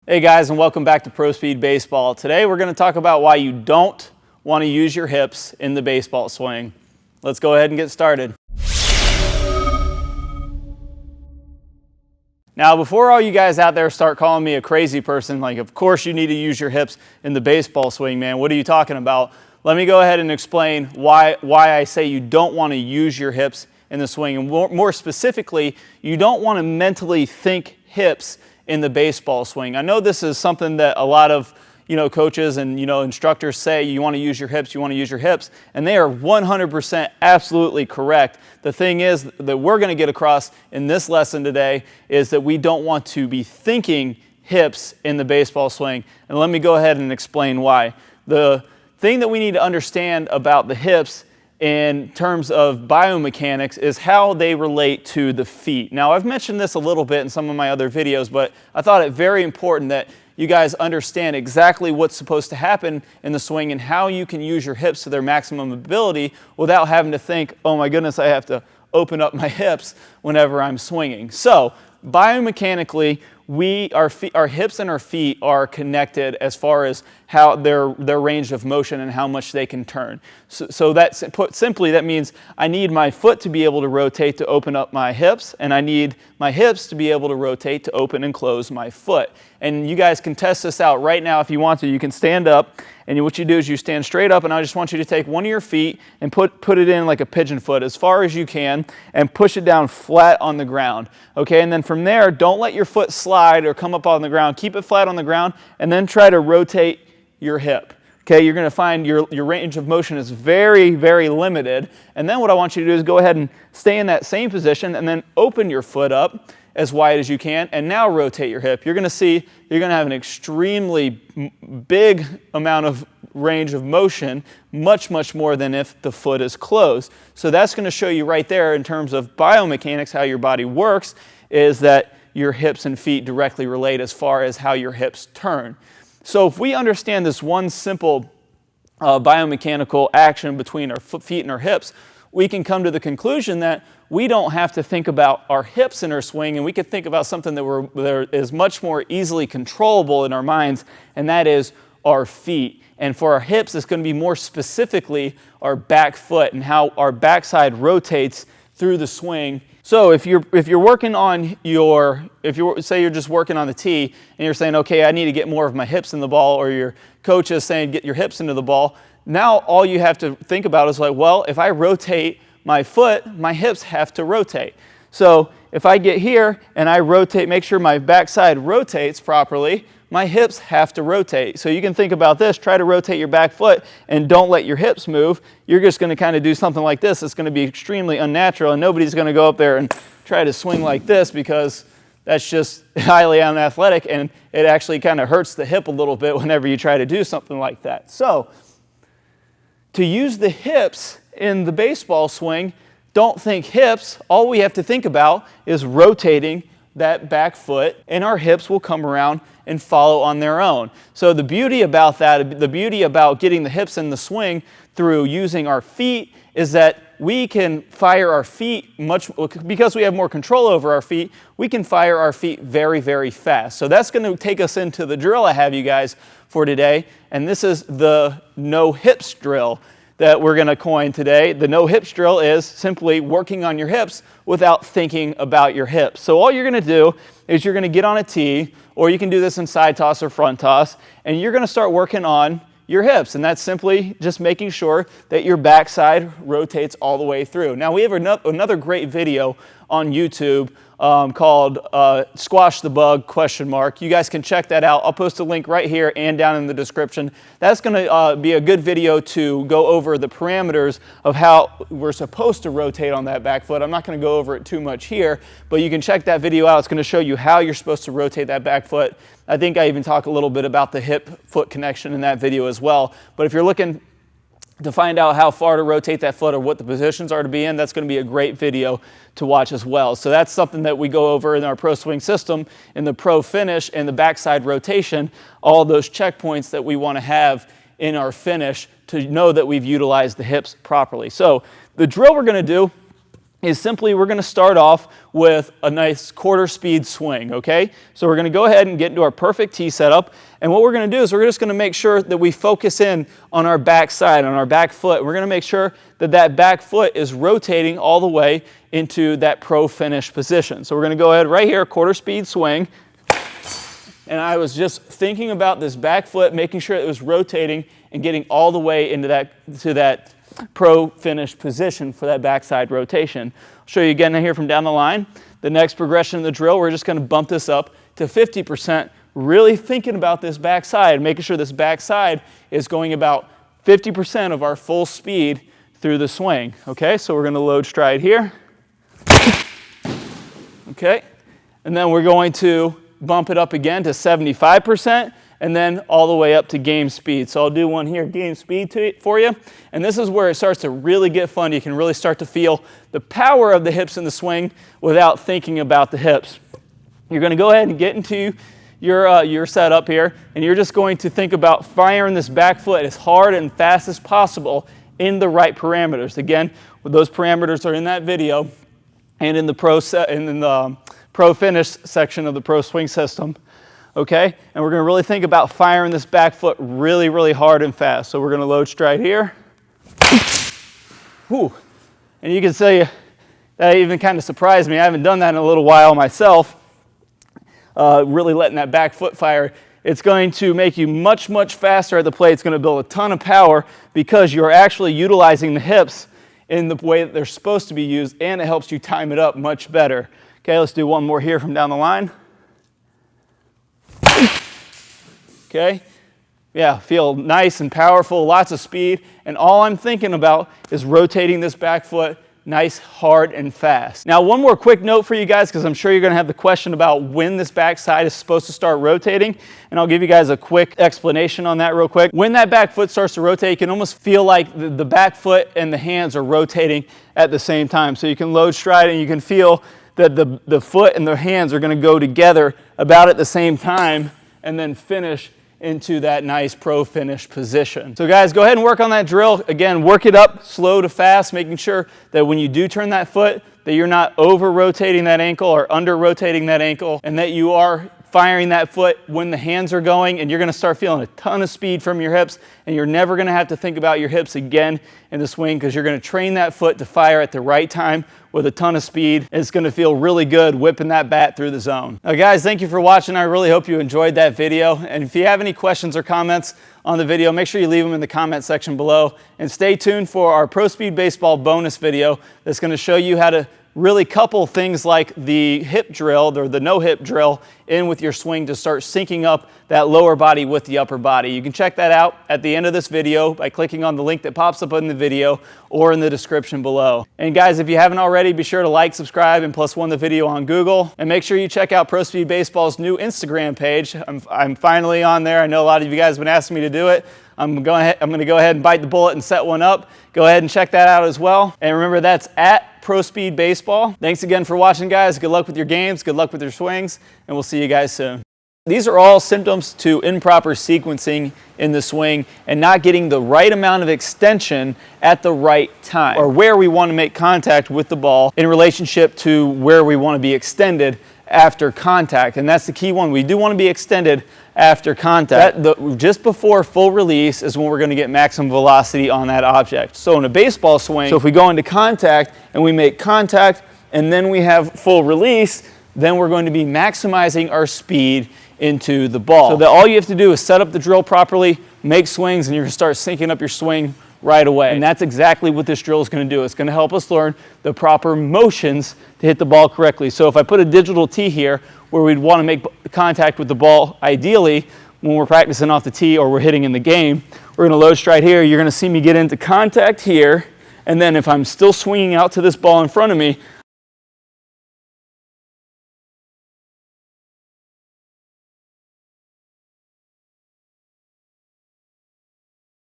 Hey guys, and welcome back to Pro Speed Baseball. Today we're going to talk about why you don't want to use your hips in the baseball swing. Let's go ahead and get started. Now, before all you guys out there start calling me a crazy person, like of course you need to use your hips in the baseball swing, man, what are you talking about? Let me go ahead and explain why I say you don't want to use your hips in the swing. And more specifically, you don't want to mentally think hips in the baseball swing. I know this is something that a lot of coaches and instructors say you want to use your hips, and they are 100% absolutely correct. The thing is that we're going to get across in this lesson today is that we don't want to be thinking hips in the baseball swing. And let me go ahead and explain why. The thing that we need to understand about the hips in terms of biomechanics is how they relate to the feet. Now, I've mentioned this a little bit in some of my other videos, but I thought it very important that you guys understand exactly what's supposed to happen in the swing and how you can use your hips to their maximum ability without having to think, oh my goodness, I have to open up my hips whenever I'm swinging. So, biomechanically, our hips and our feet are connected as far as how their range of motion and how much they can turn. So that's put simply, that means I need my foot to be able to rotate to open up my hips, and I need my hips to be able to rotate to open and close my foot. And you guys can test this out right now if you want to. You can stand up, and what you do is you stand straight up, and I just want you to take one of your feet and put it in like a pigeon foot as far as you can and push it down flat on the ground. Okay, and then from there, don't let your foot slide or come up on the ground. Keep it flat on the ground, and then try to rotate your hip. Okay, you're going to find your range of motion is very, very limited. And then what I want you to do is go ahead and stay in that same position and then open your foot up as wide as you can and now rotate your hip. You're going to see you're going to have an extremely big amount of range of motion, much, much more than if the foot is closed. So that's going to show you right there in terms of biomechanics, how your body works, is that your hips and feet directly relate as far as how your hips turn. So if we understand this one simple biomechanical action between our feet and our hips, we can come to the conclusion that we don't have to think about our hips in our swing, and we can think about something that is much more easily controllable in our minds, and that is our feet. And for our hips, it's going to be more specifically our back foot and how our backside rotates through the swing. So if you're working on say you're just working on the tee and you're saying, okay, I need to get more of my hips in the ball, or your coach is saying get your hips into the ball, now all you have to think about is like, well, if I rotate my foot, my hips have to rotate. So if I get here and I rotate, make sure my backside rotates properly, my hips have to rotate. So you can think about this, try to rotate your back foot and don't let your hips move. You're just going to kind of do something like this. It's going to be extremely unnatural, and nobody's going to go up there and try to swing like this because that's just highly unathletic, and it actually kind of hurts the hip a little bit whenever you try to do something like that. So to use the hips in the baseball swing, don't think hips. All we have to think about is rotating that back foot, and our hips will come around and follow on their own. So the beauty about that, the beauty about getting the hips in the swing through using our feet, is that we can fire our feet because we have more control over our feet, we can fire our feet very, very fast. So that's going to take us into the drill I have you guys for today, and this is the no hips drill that we're going to coin today. The no hips drill is simply working on your hips without thinking about your hips. So all you're going to do is you're going to get on a tee, or you can do this in side toss or front toss, and you're going to start working on your hips, and that's simply just making sure that your backside rotates all the way through. Now we have another great video on YouTube called Squash the Bug ? You guys can check that out. I'll post a link right here and down in the description. That's going to be a good video to go over the parameters of how we're supposed to rotate on that back foot. I'm not going to go over it too much here, but you can check that video out. It's going to show you how you're supposed to rotate that back foot. I think I even talk a little bit about the hip-foot connection in that video as well. But if you're looking to find out how far to rotate that foot or what the positions are to be in, that's going to be a great video to watch as well. So that's something that we go over in our pro swing system, in the pro finish and the backside rotation, all those checkpoints that we want to have in our finish to know that we've utilized the hips properly. So the drill we're going to do is simply we're going to start off with a nice quarter speed swing, okay? So we're going to go ahead and get into our perfect tee setup, and what we're going to do is we're just going to make sure that we focus in on our back side, on our back foot. We're going to make sure that that back foot is rotating all the way into that pro finish position. So we're going to go ahead right here, quarter speed swing, and I was just thinking about this back foot, making sure it was rotating and getting all the way into that pro finish position for that backside rotation. I'll show you again here from down the line. The next progression of the drill, we're just going to bump this up to 50%, really thinking about this backside, making sure this backside is going about 50% of our full speed through the swing. Okay, so we're going to load stride here. Okay, and then we're going to bump it up again to 75%. And then all the way up to game speed. So I'll do one here, game speed for you. And this is where it starts to really get fun. You can really start to feel the power of the hips in the swing without thinking about the hips. You're going to go ahead and get into your setup here, and you're just going to think about firing this back foot as hard and fast as possible in the right parameters. Again, those parameters are in that video and in the pro finish section of the pro swing system. Okay, and we're going to really think about firing this back foot really, really hard and fast. So we're going to load stride here. Whew. And you can see that even kind of surprised me. I haven't done that in a little while myself, really letting that back foot fire. It's going to make you much, much faster at the plate. It's going to build a ton of power because you're actually utilizing the hips in the way that they're supposed to be used, and it helps you time it up much better. Okay, let's do one more here from down the line. Okay, yeah, feel nice and powerful, lots of speed, and all I'm thinking about is rotating this back foot nice, hard, and fast. Now, one more quick note for you guys, because I'm sure you're going to have the question about when this backside is supposed to start rotating, and I'll give you guys a quick explanation on that real quick. When that back foot starts to rotate, you can almost feel like the back foot and the hands are rotating at the same time. So you can load stride and you can feel that the foot and the hands are going to go together about at the same time and then finish into that nice pro finish position. So guys, go ahead and work on that drill. Again, work it up slow to fast, making sure that when you do turn that foot, that you're not over rotating that ankle or under rotating that ankle, and that you are firing that foot when the hands are going, and you're going to start feeling a ton of speed from your hips, and you're never going to have to think about your hips again in the swing, because you're going to train that foot to fire at the right time with a ton of speed. It's going to feel really good whipping that bat through the zone. Now guys, thank you for watching. I really hope you enjoyed that video, and if you have any questions or comments on the video, make sure you leave them in the comment section below, and stay tuned for our Pro Speed Baseball bonus video that's going to show you how to really couple things like the hip drill or the no hip drill in with your swing to start syncing up that lower body with the upper body. You can check that out at the end of this video by clicking on the link that pops up in the video or in the description below. And guys, if you haven't already, be sure to like, subscribe, and +1 the video on Google. And make sure you check out Pro Speed Baseball's new Instagram page. I'm finally on there. I know a lot of you guys have been asking me to do it. I'm going to go ahead and bite the bullet and set one up. Go ahead and check that out as well. And remember, that's at Pro Speed Baseball. Thanks again for watching, guys. Good luck with your games. Good luck with your swings. And we'll see you guys soon. These are all symptoms to improper sequencing in the swing and not getting the right amount of extension at the right time, or where we want to make contact with the ball in relationship to where we want to be extended after contact. And that's the key one. We do want to be extended after contact. Just before full release is when we're going to get maximum velocity on that object. So in a baseball swing, so if we go into contact and we make contact and then we have full release, then we're going to be maximizing our speed into the ball. So that all you have to do is set up the drill properly, make swings, and you're going to start syncing up your swing right away. And that's exactly what this drill is going to do. It's going to help us learn the proper motions to hit the ball correctly. So if I put a digital tee here where we'd want to make contact with the ball, ideally when we're practicing off the tee or we're hitting in the game, we're going to load stride here. You're going to see me get into contact here, and then if I'm still swinging out to this ball in front of me,